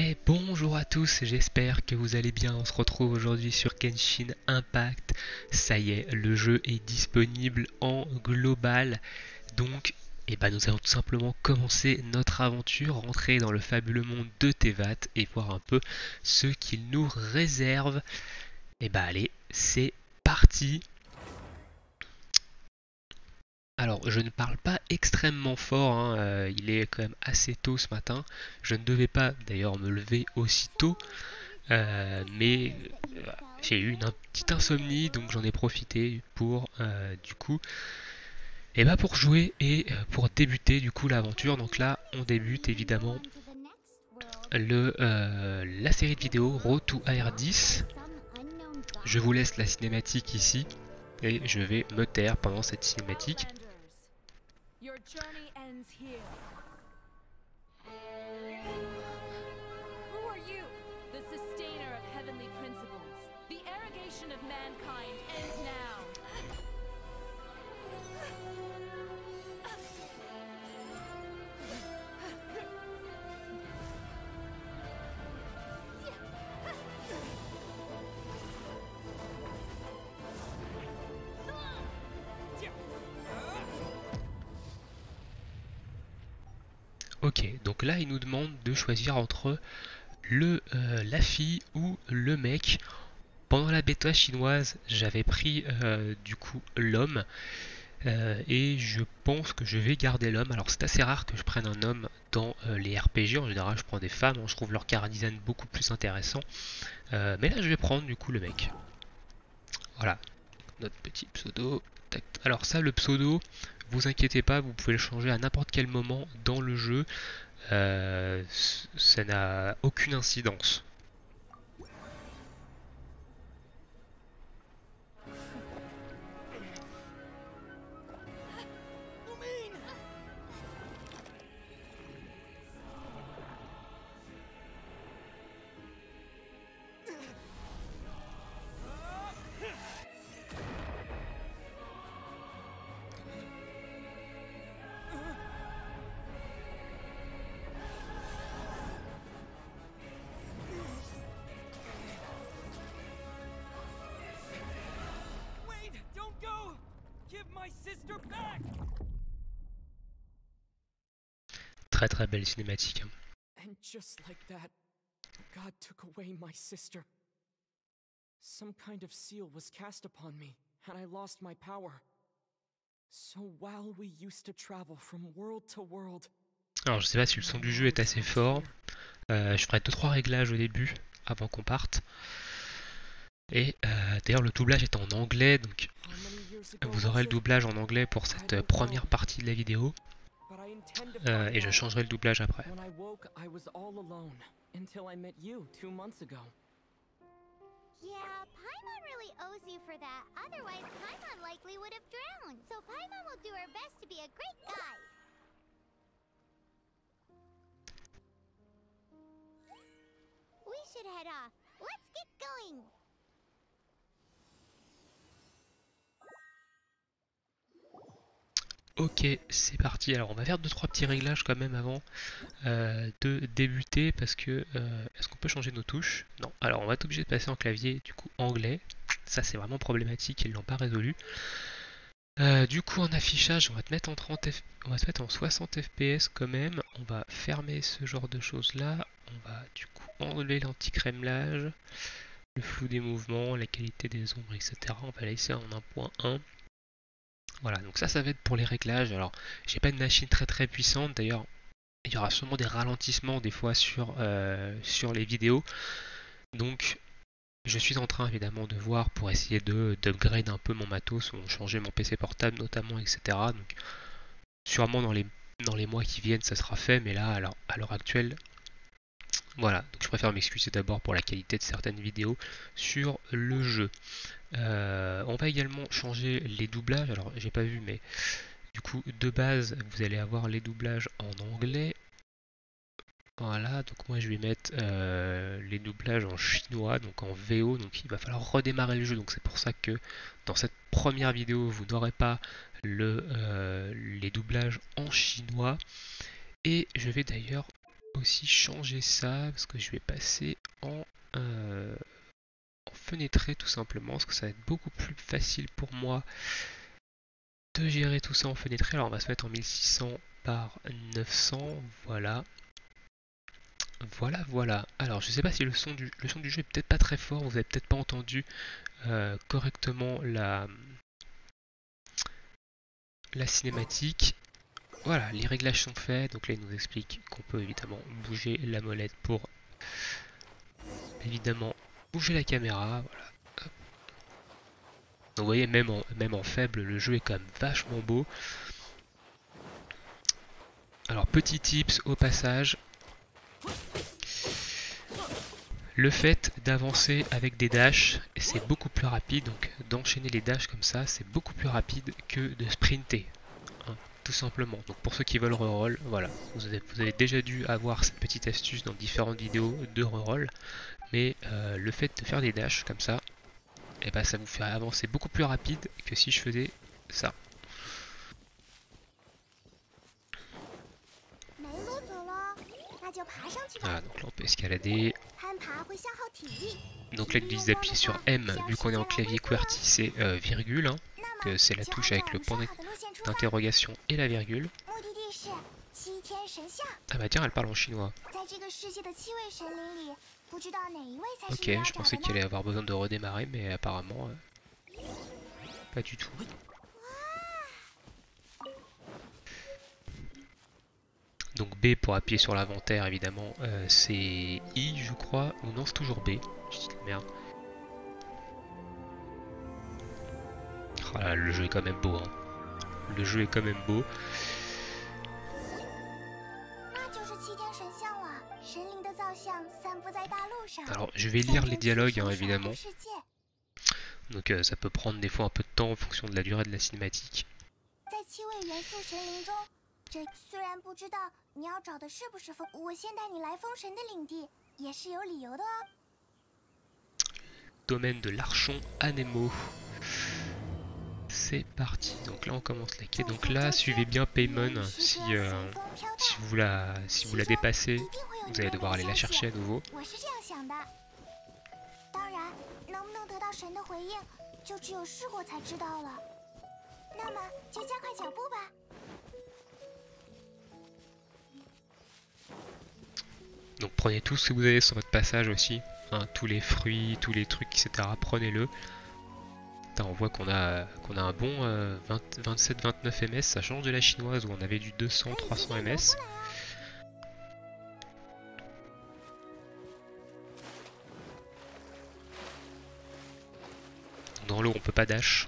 Et bonjour à tous, j'espère que vous allez bien. On se retrouve aujourd'hui sur Genshin Impact. Ça y est, le jeu est disponible en global. Donc, nous allons tout simplement commencer notre aventure, rentrer dans le fabuleux monde de Tevat et voir un peu ce qu'il nous réserve. Allez, c'est parti. Alors, je ne parle pas extrêmement fort, hein, il est quand même assez tôt ce matin. Je ne devais pas d'ailleurs me lever aussitôt, mais j'ai eu une petite insomnie, donc j'en ai profité pour pour jouer et pour débuter du coup l'aventure. Donc là, on débute évidemment la série de vidéos Road to AR10. Je vous laisse la cinématique ici et je vais me taire pendant cette cinématique. Your journey ends here. Who are you? The sustainer of heavenly principles. The arrogation of mankind ends now. Ok, donc là il nous demande de choisir entre la fille ou le mec. Pendant la bêta chinoise, j'avais pris du coup l'homme et je pense que je vais garder l'homme. Alors c'est assez rare que je prenne un homme dans les RPG, en général je prends des femmes, je trouve leur chara design beaucoup plus intéressant. Mais là je vais prendre du coup le mec. Voilà, notre petit pseudo. Alors ça, le pseudo, vous inquiétez pas, vous pouvez le changer à n'importe quel moment dans le jeu. Ça n'a aucune incidence. Très très belle cinématique. And just like that, God took away my sister. Some kind of seal was cast upon me, and I lost my power. So while we used to travel from world to world. Alors je sais pas si le son du jeu est assez fort. Je ferai 2-3 réglages au début avant qu'on parte. Et d'ailleurs le doublage est en anglais, donc vous aurez le doublage en anglais pour cette première partie de la vidéo. Et je changerai le doublage après. When I woke, I was all alone until I met you 2 months ago. Yeah, Paimon really owes you for that. Otherwise, Paimon likely would have drowned. So Paimon will do her best to be a great guide. We should head off. Let's get going. Ok, c'est parti. Alors on va faire 2-3 petits réglages quand même avant de débuter parce que est-ce qu'on peut changer nos touches? Non. Alors on va être obligé de passer en clavier du coup anglais. Ça c'est vraiment problématique, ils l'ont pas résolu. Du coup en affichage, on va te mettre en 30 on va se mettre en 60 fps quand même. On va fermer ce genre de choses là. On va du coup enlever l'anti-crémelage, le flou des mouvements, la qualité des ombres, etc. On va laisser en 1.1. Voilà, donc ça va être pour les réglages. Alors, j'ai pas une machine très très puissante. D'ailleurs, il y aura sûrement des ralentissements des fois sur les vidéos. Donc, je suis en train évidemment de voir pour essayer d'upgrade un peu mon matos, ou changer mon PC portable notamment, etc. Donc, sûrement dans les mois qui viennent, ça sera fait. Mais là, alors, à l'heure actuelle, voilà. Donc, je préfère m'excuser d'abord pour la qualité de certaines vidéos sur le jeu. On va également changer les doublages. Alors j'ai pas vu, mais du coup de base vous allez avoir les doublages en anglais. Voilà, donc moi je vais mettre les doublages en chinois, donc en VO, donc il va falloir redémarrer le jeu. Donc c'est pour ça que dans cette première vidéo vous n'aurez pas les doublages en chinois. Et je vais d'ailleurs aussi changer ça parce que je vais passer en fenêtré tout simplement parce que ça va être beaucoup plus facile pour moi de gérer tout ça en fenêtré. Alors on va se mettre en 1600 par 900, voilà. Voilà. Alors je sais pas si le son du jeu est peut-être pas très fort, vous avez peut-être pas entendu correctement la cinématique. Voilà, les réglages sont faits, donc là il nous explique qu'on peut évidemment bouger la molette pour évidemment bouger la caméra, voilà. Donc vous voyez, même en faible, le jeu est quand même vachement beau. Alors petit tips au passage, le fait d'avancer avec des dashs, c'est beaucoup plus rapide, donc d'enchaîner les dashs comme ça, c'est beaucoup plus rapide que de sprinter. Tout simplement. Donc pour ceux qui veulent reroll, voilà, vous avez déjà dû avoir cette petite astuce dans différentes vidéos de reroll, mais le fait de faire des dashs comme ça, et ben ça vous fait avancer beaucoup plus rapide que si je faisais ça. Voilà, donc là on peut escalader. Donc là il dit d'appuyer sur M, vu qu'on est en clavier QWERTY, c'est virgule, hein, que c'est la touche avec le point d'interrogation et la virgule. Ah bah tiens, elle parle en chinois. Ok, je pensais qu'il allait avoir besoin de redémarrer, mais apparemment pas du tout. Donc B pour appuyer sur l'inventaire, évidemment, c'est I, je crois, ou non, c'est toujours B. Je dis de merde. Oh là, le jeu est quand même beau, hein. Le jeu est quand même beau. Alors, je vais lire les dialogues, hein, évidemment. Donc ça peut prendre des fois un peu de temps en fonction de la durée de la cinématique. Domaine de l'Archon Anemo. C'est parti. Donc là on commence la quête. Donc là suivez bien Paimon. Si vous la dépassez, vous allez devoir aller la chercher à nouveau. Donc prenez tout ce que vous avez sur votre passage aussi, hein, tous les fruits, tous les trucs, etc. Prenez-le. On voit qu'on a un bon 27-29 ms, ça change de la chinoise où on avait du 200-300 ms. Dans l'eau on peut pas dash.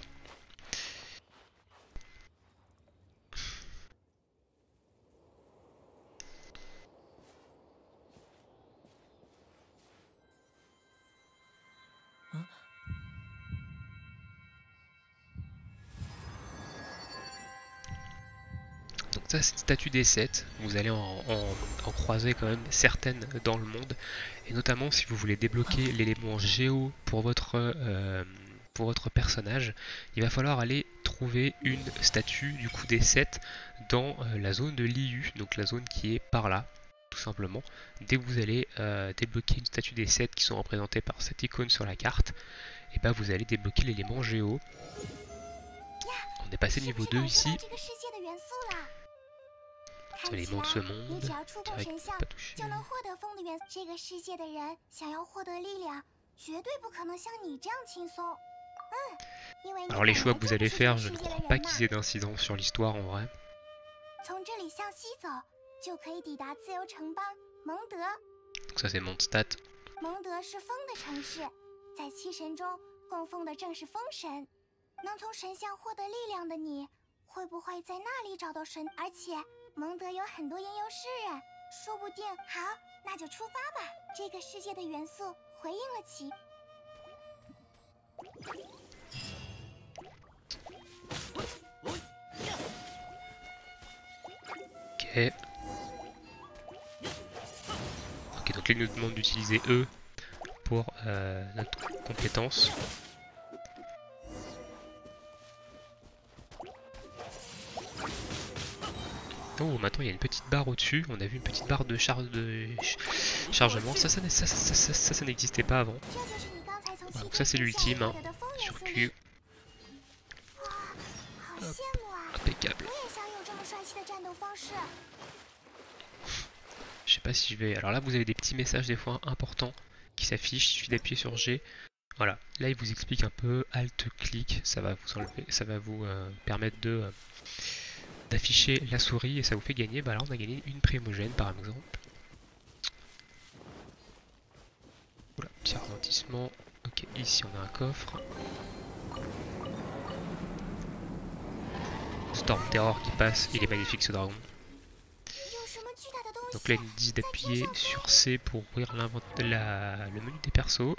Donc ça c'est une statue des 7, vous allez en croiser quand même certaines dans le monde, et notamment si vous voulez débloquer l'élément géo pour votre personnage, il va falloir aller trouver une statue du coup des 7 dans la zone de Liu, donc la zone qui est par là, tout simplement. Dès que vous allez débloquer une statue des 7 qui sont représentées par cette icône sur la carte, et ben vous allez débloquer l'élément géo. On est passé niveau 2 ici. L'élément de ce monde, pas touché. Alors les choix que vous allez faire, je ne crois pas qu'ils aient d'incidence sur l'histoire en vrai. Donc ça c'est Mondstadt. Ok. Ok, donc là il nous demande d'utiliser E pour notre compétence. Oh, maintenant il y a une petite barre au-dessus. On a vu une petite barre de chargement. Ça n'existait pas avant. 这就是你刚才从 Voilà, 起 donc 点 ça c'est 停下 l'ultime. 来 Hein. 的风眼 Sur 司令 Q. 哇，好羡慕啊！ Impeccable. 我也想有这么帅气的战斗方式。 Je sais pas si je vais... Alors là vous avez des petits messages des fois importants qui s'affichent. Il suffit d'appuyer sur G. Voilà. Là il vous explique un peu. Alt-clic. Ça va vous enlever. Ça va vous permettre de... d'afficher la souris et ça vous fait gagner. Bah là on a gagné une primogène par exemple. Voilà, petit ralentissement. Ok, ici on a un coffre. Storm Terror qui passe, il est magnifique ce dragon. 有什么巨大的东西？ Donc là il nous dit d'appuyer sur C pour ouvrir le menu des persos.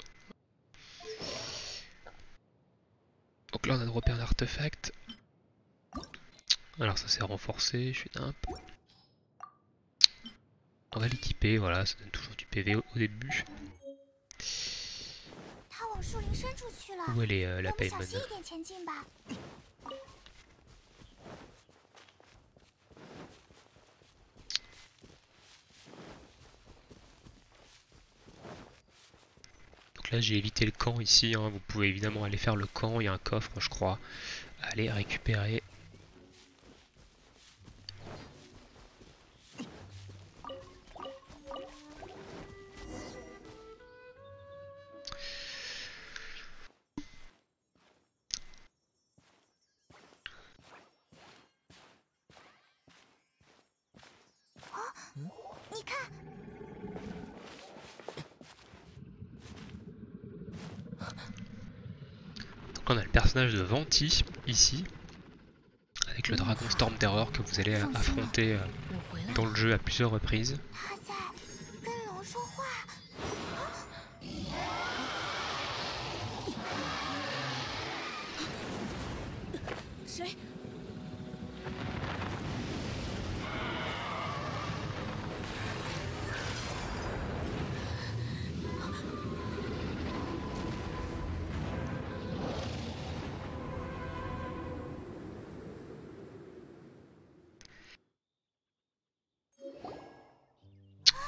Donc là on a droppé un artefact. Alors ça s'est renforcé, je suis nimp. On va l'équiper, voilà, ça donne toujours du PV au début. 它往树林深处去了。 Où elle est 我 la 们小 Paimon? 心一点前进吧。 Donc là j'ai évité le camp ici, hein. Vous pouvez évidemment aller faire le camp, il y a un coffre je crois. Allez récupérer. Oh, 你看， Donc là on a le personnage de Venti ici. Avec le dragon Storm Terror que vous allez affronter 我回来 dans le jeu à plusieurs reprises. 他在跟龙说话。谁？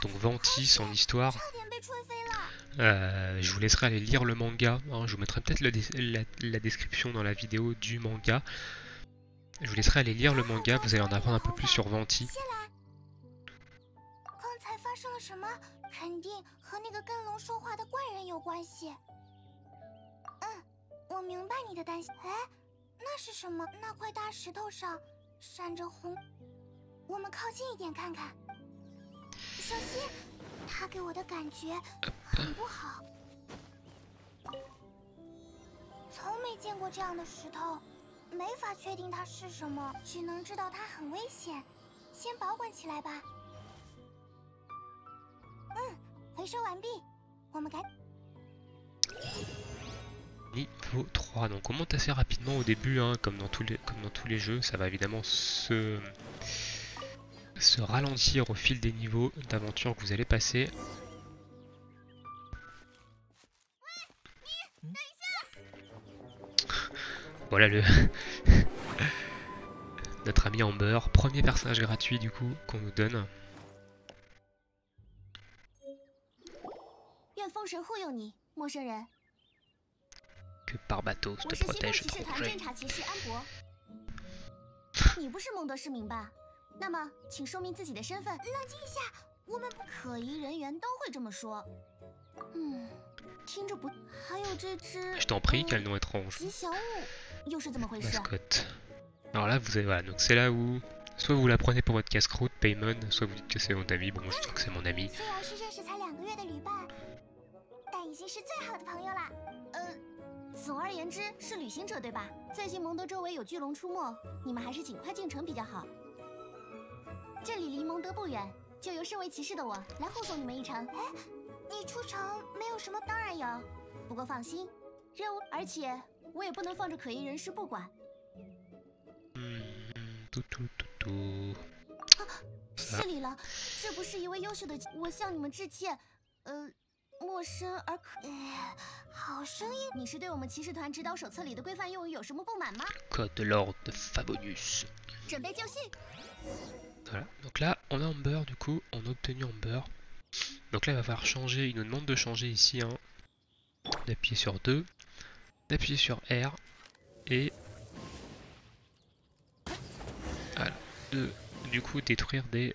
Donc Venti, son histoire, 差点被吹飞了。 je vous laisserai aller lire le manga, hein. Je vous mettrai peut-être la description dans la vidéo du manga. Je vous laisserai aller lire le manga, vous allez en apprendre un peu plus sur Venti. 谢来。刚才发生了什么？肯定和那个跟龙说话的怪人有关系。嗯，我明白你的担心。哎，那是什么？那块大石头上闪着红。我们靠近一点看看。小心，他给我的感觉很不好。从没见过这样的石头。 没法确定它是什么，只能知道它很危险。先保管起来吧。嗯，回收完毕，我们赶。 Niveau 3, donc on monte assez rapidement au début, hein, comme dans tous les jeux, ça va évidemment se ralentir au fil des niveaux d'aventure que vous allez passer. Voilà notre ami Amber, premier personnage gratuit du coup qu'on nous donne. 愿风神护佑你，陌生人。 Que Barbatos 我 te 是西部 protège 骑士 trop 团 jeune. 侦察骑士安博。你不是蒙德市民吧？那么，请说明自己的身份。冷静一下，我们可疑人员都会这么说。嗯，听着不……还有这只…… Je t'en prie, quel nom étrange. 吉祥物又是怎么回事？ Mascotte. Alors là, vous avez, voilà, donc c'est là où soit vous la prenez pour votre casse-croûte, Paimon, soit vous dites que c'est votre ami. Bon, moi je dis que c'est mon ami. 虽然是认识才2个月的旅伴，但已经是最好的朋友啦。总而言之是旅行者对吧？最近蒙德周围有巨龙出没，你们还是尽快进城比较好。这里离蒙德不远，就由身为骑士的我来护送你们一程。哎，你出城没有什么？当然有，不过放心，任务，而且我也不能放着可疑人士不管。失礼了，这不是一位优秀的，我向你们致歉。陌生而好声音。你是对我们骑士团指导手册里的规范用语有什么不满吗？ Code de l'ordre de Favonius. 准备就绪。Voilà, donc là on a Amber, du coup on a obtenu Amber. Donc là il va falloir changer, il nous demande de changer ici, hein, d'appuyer sur 2, d'appuyer sur R et voilà, du coup détruire des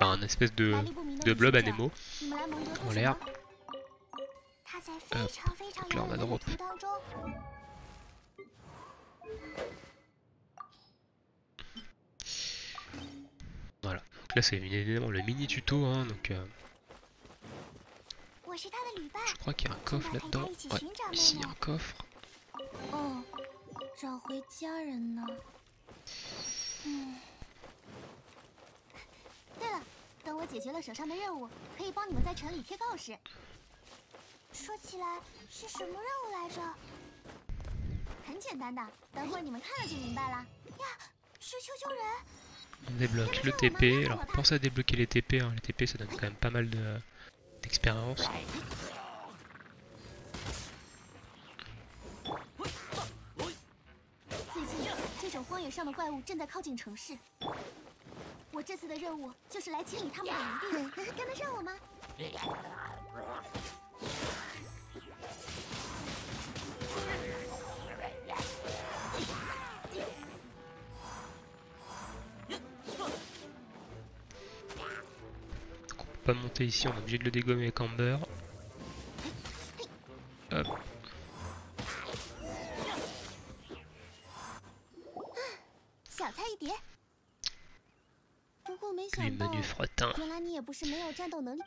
un espèce de 来历不明的 de 旅 blob 行者 anémo 你们来蒙德 en 做什 l'air. 么？他在非常非常 donc là on 遥 a 远的旅 drop. 途当中。 Voilà, donc là c'est évidemment le mini tuto, hein, donc 我是他的旅伴， je crois qu'il y a un coffre 正在陪他 là-dedans. 一起 Ouais, 寻找 ici 妹 il y a 妹 un。coffre. 哦，找回家人呢。对了，等我解决了手上的任务，可以帮你们在城里贴告示。说起来是什么任务来着？很简单的，等会儿你们看了就明白了。呀，是丘丘人。 On débloque le TP, alors pensez à débloquer les TP, hein. Les TP ça donne quand même pas mal d'expérience. 最近，这种荒野上的怪物正在靠近城市。我这次的任务就是来清理他们的营地，跟得上我吗？ Donc on peut pas monter ici, on est obligé de le dégommer avec Amber. Hop, 小菜一碟。不过没 les 想到， menus frottins. 原来你也不是没有战斗能力。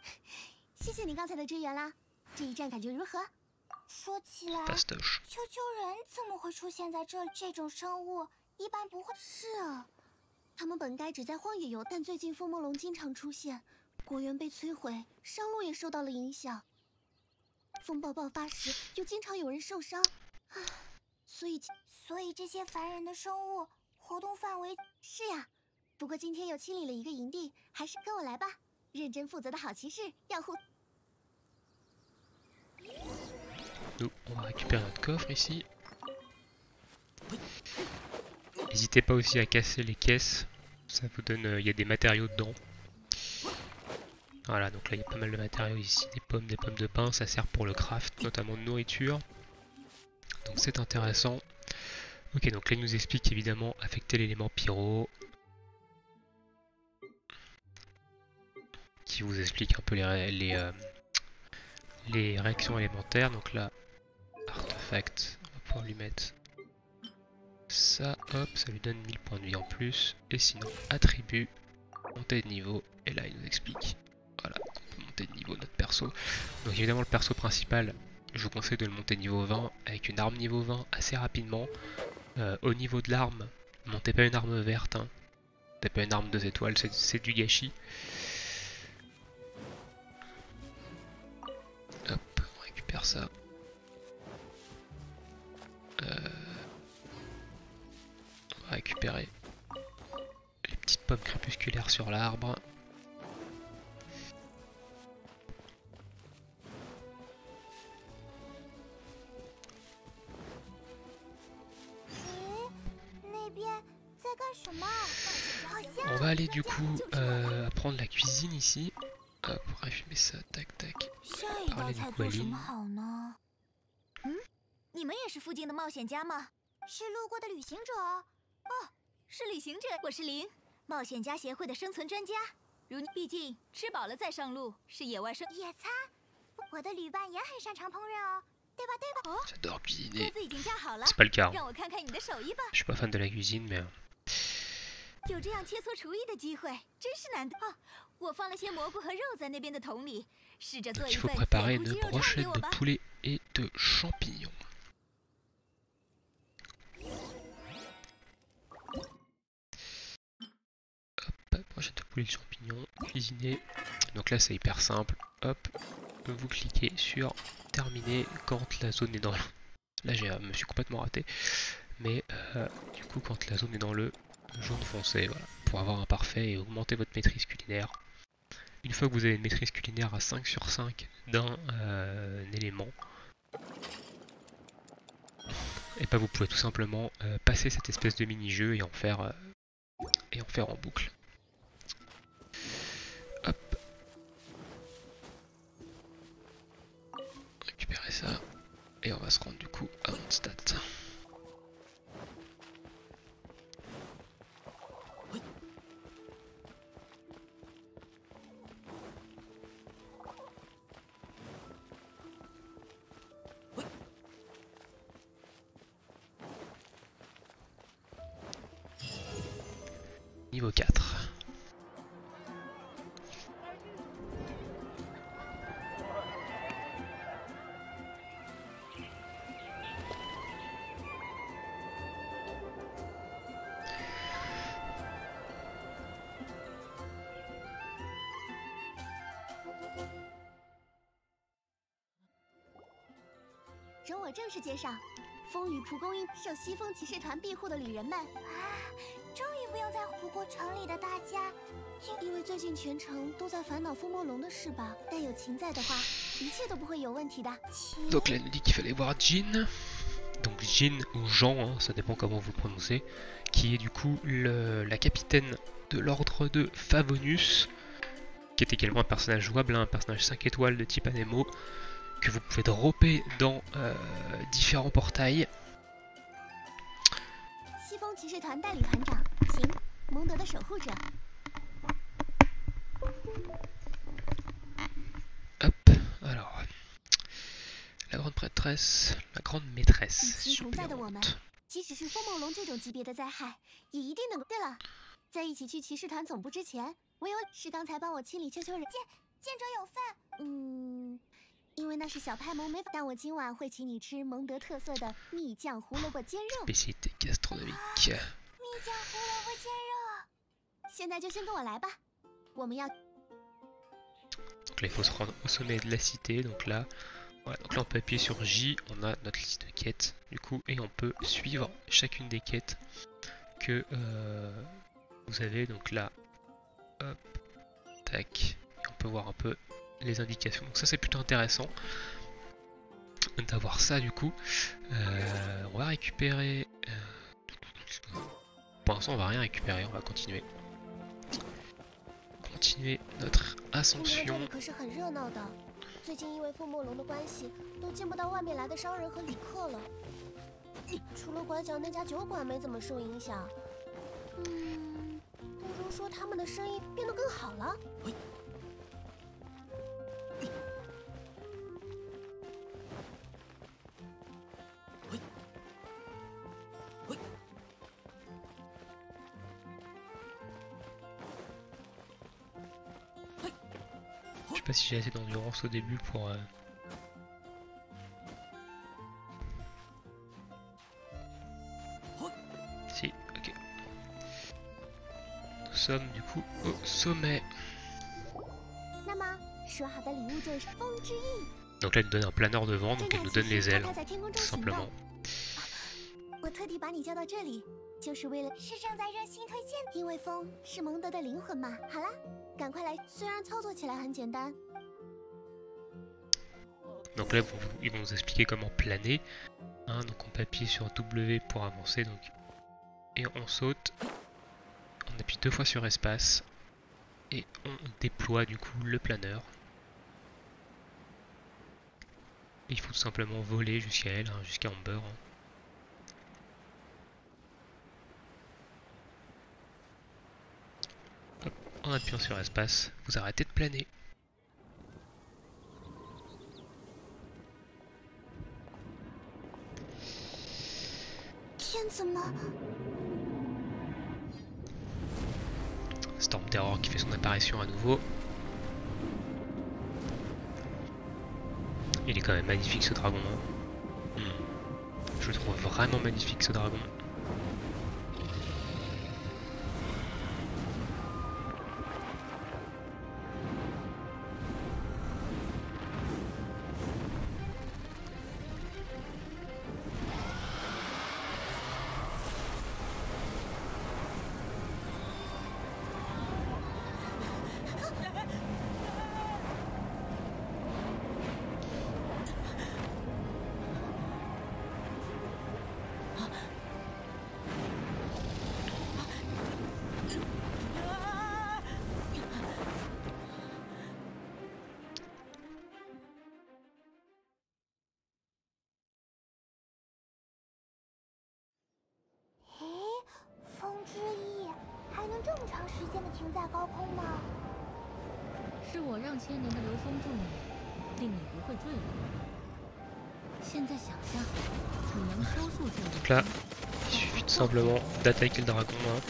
谢谢你刚才的支援啦，这一战感觉如何？说起来， Pastoche. 丘丘人怎么会出现在这里？这种生物一般不会。是啊，他们本该只在荒野游，但最近风魔龙经常出现，果园被摧毁，商路也受到了影响。风暴爆发时，又经常有人受伤，所以这些烦人的生物活动范围是呀。不过今天又清理了一个营地，还是跟我来吧。认真负责的好骑士要护。 Nous, on va récupérer notre coffre ici. N'hésitez pas aussi à casser les caisses, ça vous donne, il y a des matériaux dedans. Voilà, donc là il y a pas mal de matériaux ici, des pommes de pin, ça sert pour le craft, notamment de nourriture. Donc c'est intéressant. Ok, donc là il nous explique évidemment affecter l'élément pyro. Qui vous explique un peu les réactions élémentaires. Donc là, artefact, on va pouvoir lui mettre ça, hop, ça lui donne 1000 points de vie en plus. Et sinon, attribut, montée de niveau, et là il nous explique, voilà, on peut monter de niveau notre perso. Donc évidemment le perso principal, je vous conseille de le monter niveau 20 avec une arme niveau 20 assez rapidement. Au niveau de l'arme, montez pas une arme verte, hein. Montez pas une arme 2 étoiles, c'est du gâchis. Hop, on récupère ça. On va récupérer les petites pommes crépusculaires sur l'arbre. On va aller du coup apprendre la cuisine ici. Hop, on va fumer ça, tac tac. 下一道 Parler 菜 du 做什么 Qualine. 好呢？你们也是附近的冒险家吗？是路过的旅行者。哦，是旅行者，我是林，冒险家协会的生存专家。毕竟吃饱了再上路是野外生野餐。我的旅伴也很擅长烹饪哦，对吧？对吧？哦， J'adore 锅 cuisiner. 子已经架好了， C'est pas le cas, hein. 让我看看你的手艺吧。 Je suis pas fan de la cuisine, mais 有这样切磋厨艺的机会，真是难得。哦，我放了些蘑菇和肉在那边的桶里，试着做 donc 一 il faut 份 préparer 野菇 une 鸡肉串给 brochette 我 de 吧。 poulet et de champignons. Hop, brochette de poulet et de champignons, cuisiner. Donc là c'est hyper simple. Hop, vous cliquez sur terminer quand la zone est dans le... Là je me suis complètement raté. Mais du coup quand la zone est dans le jaune foncé, voilà, pour avoir un parfait et augmenter votre maîtrise culinaire. Une fois que vous avez une maîtrise culinaire à 5 sur 5 d'un élément, et bah vous pouvez tout simplement passer cette espèce de mini-jeu et en faire et en faire en boucle. Hop. Récupérer ça. Et on va se rendre du coup à Mondstadt. Niveau 4.容我正式介绍，风雨蒲公英受西风骑士团庇护的旅人们啊，终于不用再护过城里的大家。因为最近全城都在烦恼风魔龙的事吧，但有秦在的话，一切都不会有问题的。Donc là, elle nous dit qu'il fallait voir Jean. Donc Jean ou Jean, hein, ça dépend comment vous le prononcez, qui est du coup la capitaine de l'ordre de Favonius, qui est également un personnage jouable, un personnage 5 étoiles de type Anemo, que vous pouvez dropper dans différents portails. 西风骑士团代理团长秦，蒙德的守护者。 Hop, alors, la grande prêtresse, la grande maîtresse 与其同在的我们 suppléante.，即使是风梦龙这种级别的灾害，也一定能够。对了，在一起去骑士团总部之前，我有是刚才帮我清理丘丘人。见者有份。因为那是小派蒙没法，但我今晚会请你吃蒙德特色的蜜酱胡萝卜煎肉。 Spécialité gastronomique. 蜜酱胡萝卜煎肉。现在就先跟我来吧，我们要。 Donc là, il faut se rendre au sommet de la cité. Donc là, voilà, donc là on peut appuyer sur J, on a notre liste de quêtes, du coup, et on peut suivre chacune des quêtes que vous avez. Donc là, hop, tac, et on peut voir un peu les indications. Donc ça, c'est plutôt intéressant d'avoir ça du coup. On va récupérer. Pour l'instant, on va rien récupérer, on va continuer. Continuer notre 这 ascension. 里可是很热闹的，最近因为风魔龙的关系，都见不到外面来的商人和旅客了。除了拐角那家酒馆没怎么受影响，不如说他们的生意变得更好了。Je sais pas si j'ai assez d'endurance au début pour... Si, ok. Nous sommes du coup au sommet. 那么说好的礼物就是风之翼。 Donc là, elle nous donne un planeur de vent, 这 donc elle 辆 nous 骑 donne 士 les 它 ailes, 开在天空中 tout 行动。 simplement. 我特地把你叫到这里，就是为了是正在热心推荐，因为风是蒙德的灵魂嘛。好啦，赶快来，虽然操作起来很简单。 Donc là, ils vont nous expliquer comment planer. Hein, donc on peut appuyer sur W pour avancer. Donc, et on saute. On appuie 2 fois sur espace. Et on déploie du coup le planeur. Et il faut tout simplement voler jusqu'à elle, hein, jusqu'à Amber. Hein. Hop, en appuyant sur espace, vous arrêtez de planer. 天怎么？ Storm Terror qui fait son apparition à nouveau. Il est quand même magnifique ce dragon. Hein. Je le trouve vraiment magnifique ce dragon. 停在高空吗？是我让千年的流风助你，令你不会坠落。现在想象，你能收束这 Donc là, il suffit simplement d'attaquer le dragon. Hein.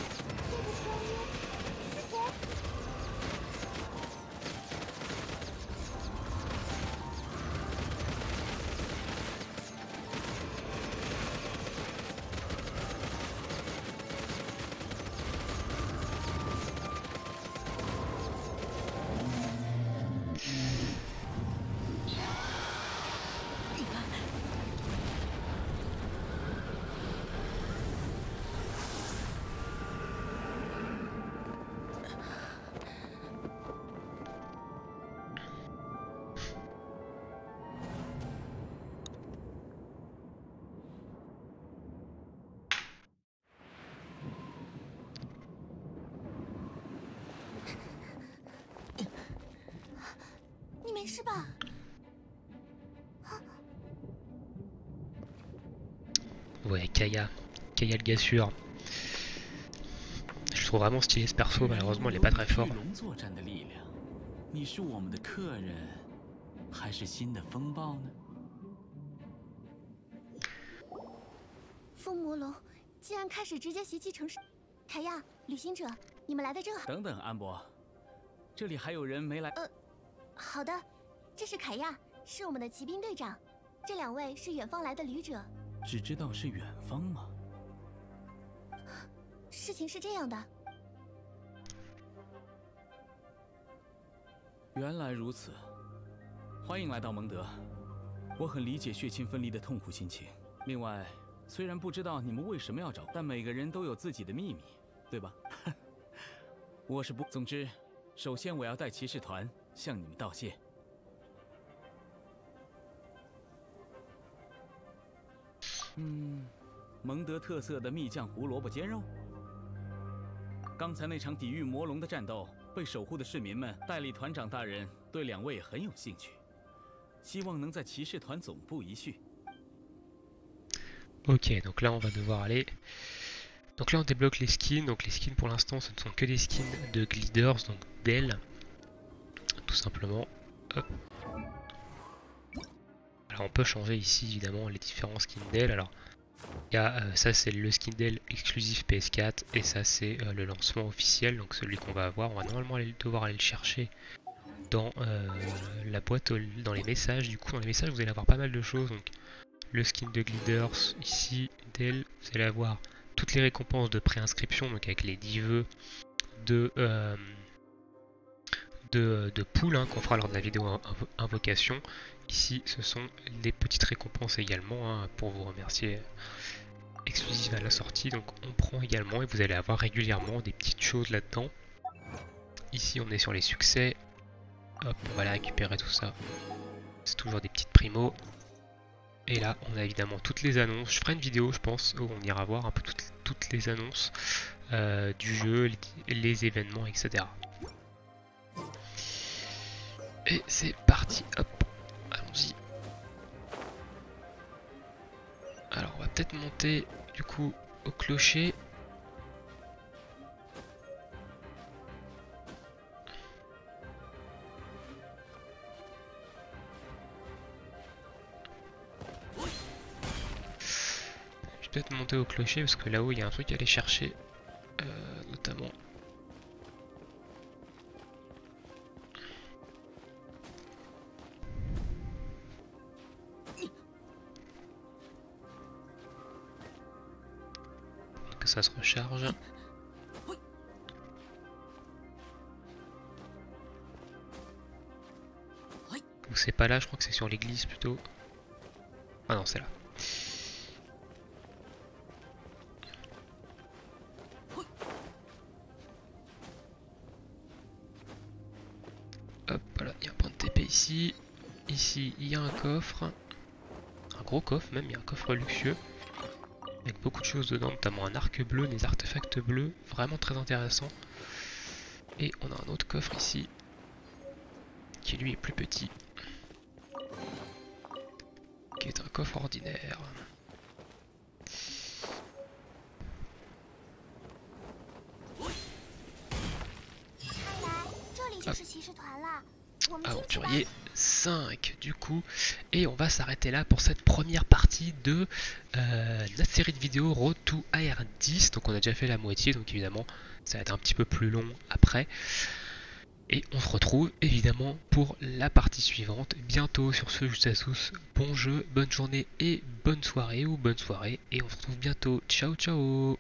这个声音是谁？你没事吧？ Ouais, Kaya le gars sûr. Je trouve vraiment stylé ce perso, malheureusement il est pas très fort. 巨龙作战的力量，你是我们的客人，还是新的风暴呢？风魔龙竟然开始直接袭击城市！凯亚，旅行者，你们来的正好。等等，安博，这里还有人没来。好的，这是凯亚，是我们的骑兵队长。这两位是远方来的旅者。只知道是远方吗？事情是这样的，原来如此，欢迎来到蒙德。我很理解血亲分离的痛苦心情。另外，虽然不知道你们为什么要找，但每个人都有自己的秘密，对吧？我是不……总之，首先我要带骑士团向你们道谢。蒙德特色的蜜酱胡萝卜煎肉。刚才那场抵御魔龙的战斗，被守护的市民们，代理团长大人对两位很有兴趣，希望能在骑士团总部一叙。Ok, donc là on va devoir aller. Donc là on débloque les skins. Donc les skins pour l'instant ce ne sont que des skins de gliders, donc d'ailes, tout simplement. Hop. Alors on peut changer ici évidemment les différents skins d'ailes. Alors il y a, ça c'est le skin d'aile exclusif PS4 et ça c'est le lancement officiel, donc celui qu'on va avoir. On va normalement devoir aller le chercher dans la boîte, dans les messages. Du coup dans les messages vous allez avoir pas mal de choses. Donc le skin de gliders ici d'aile, vous allez avoir toutes les récompenses de préinscription, donc avec les 10 vœux de pool hein, qu'on fera lors de la vidéo invocation. Ici ce sont les petites récompenses également hein, pour vous remercier, exclusives à la sortie. Donc on prend également et vous allez avoir régulièrement des petites choses là-dedans. Ici on est sur les succès. Hop, on va aller récupérer tout ça. C'est toujours des petites primos. Et là on a évidemment toutes les annonces. Je ferai une vidéo je pense où on ira voir un peu toutes les annonces du jeu, les événements, etc. Et c'est parti, hop, allons-y. Alors on va peut-être monter du coup au clocher. Je vais peut-être monter au clocher parce que là-haut il y a un truc à aller chercher, notamment. Que ça se recharge. Ou c'est pas là, je crois que c'est sur l'église plutôt. Ah non, c'est là. Hop, voilà, il y a un point de TP ici. Ici, il y a un coffre. Un gros coffre même, il y a un coffre luxueux. Avec beaucoup de choses dedans, notamment un arc bleu, des artefacts bleus, vraiment très intéressant. Et on a un autre coffre ici, qui lui est plus petit, qui est un coffre ordinaire. 完了，我们进去吧。 Aventurier 5 du coup, et on va s'arrêter là pour cette première partie de notre série de vidéos Road to AR10. Donc on a déjà fait la moitié, donc évidemment ça va être un petit peu plus long après. Et on se retrouve évidemment pour la partie suivante bientôt. Sur ce, je vous souhaite à tous bon jeu, bonne journée et bonne soirée, ou bonne soirée, et on se retrouve bientôt. Ciao ciao.